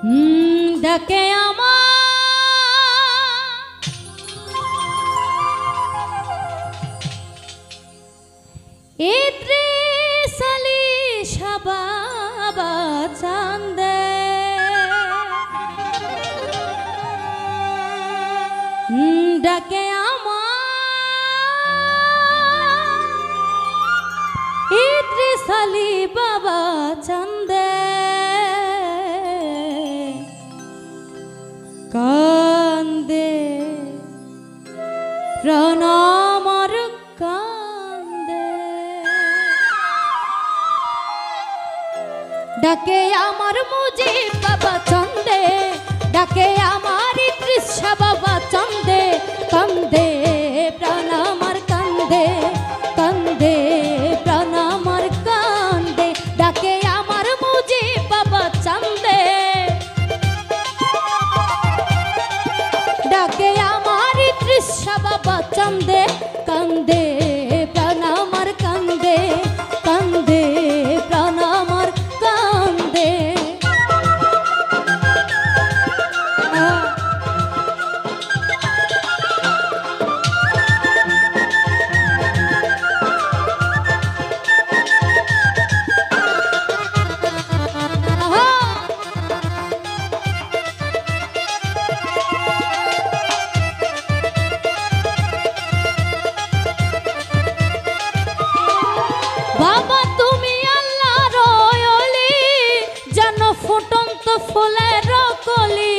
ডাকে আমার ইদ্রিস আলী শাবাবা চান্দে ডাকে আমার ইদ্রিস আলী বাবা চান্দে কান্দে প্রাণ আমার কান্দে ডাকে আমার মুজিব বাবা চান্দে ডাকে আমার ইদ্রিস বাবা চান্দে কান্দে প্রাণ আমার কান্দে কান্দে প্রাণ আমার কান্দে ডাকে আমার মুজিব বাবা চান্দে ডাকে আমার ইদ্রিস বাবা চান্দে কান্দে প্রাণ আমার কান্দে কান্দে প্রাণ আমার কান্দে বাবা তুমি আল্লাহর ওলি যেন ফুটন্ত ফুলের কলি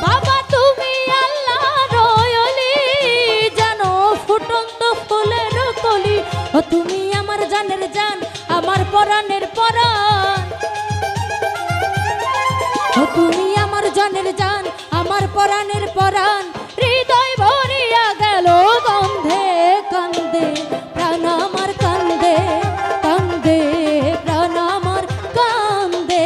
বাবা তুমি আল্লাহর ওলি যেন ফুটন্ত ফুলের কলি ও তুমি আমার জানের জান আমার পরাণের পরাণ ও তুমি আমার জানের জান আমার পরাণের পরাণ হৃদয় ভরিয়া গেল গন্ধে কান্দে প্রাণ আমার কান্দে কান্দে প্রাণ আমার কান্দে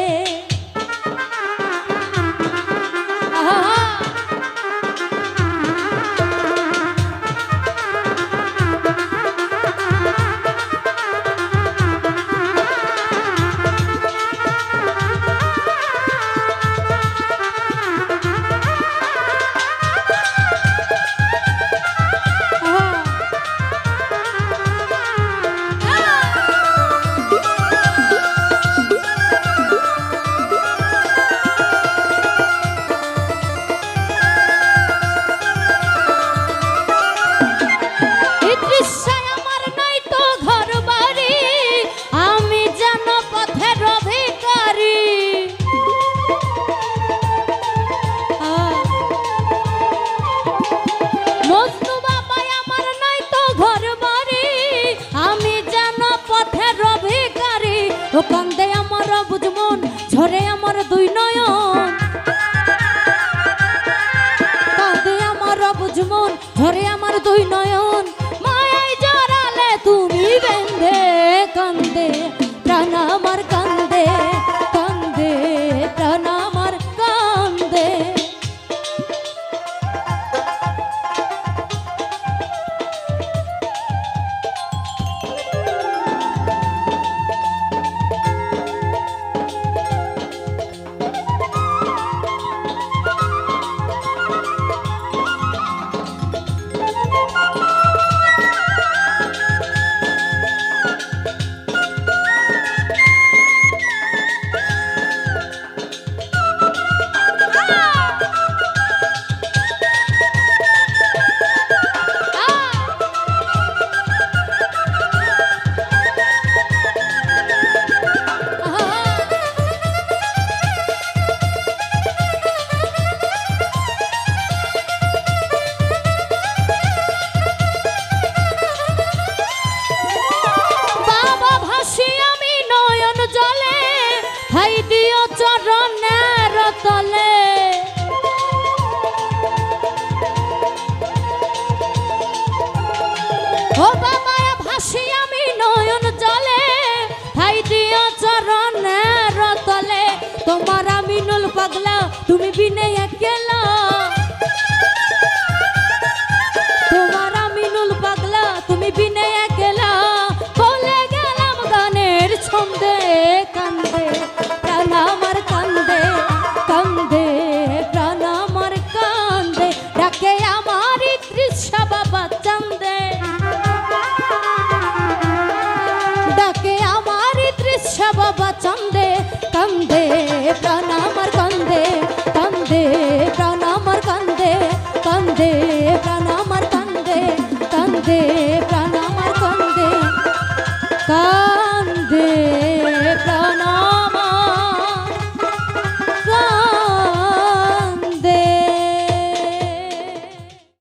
ও কান্দে আমার বুঝমন ঝরে আমার দুই নয়ন কান্দে আমার বুঝমন ঝরে আমার দুই নয়ন মায়ায় জড়ালে তুমি বেঁধে কান্দে প্রাণ আমার কান্দে কান্দে প্রাণ আমার কান্দে চরণের তলে ও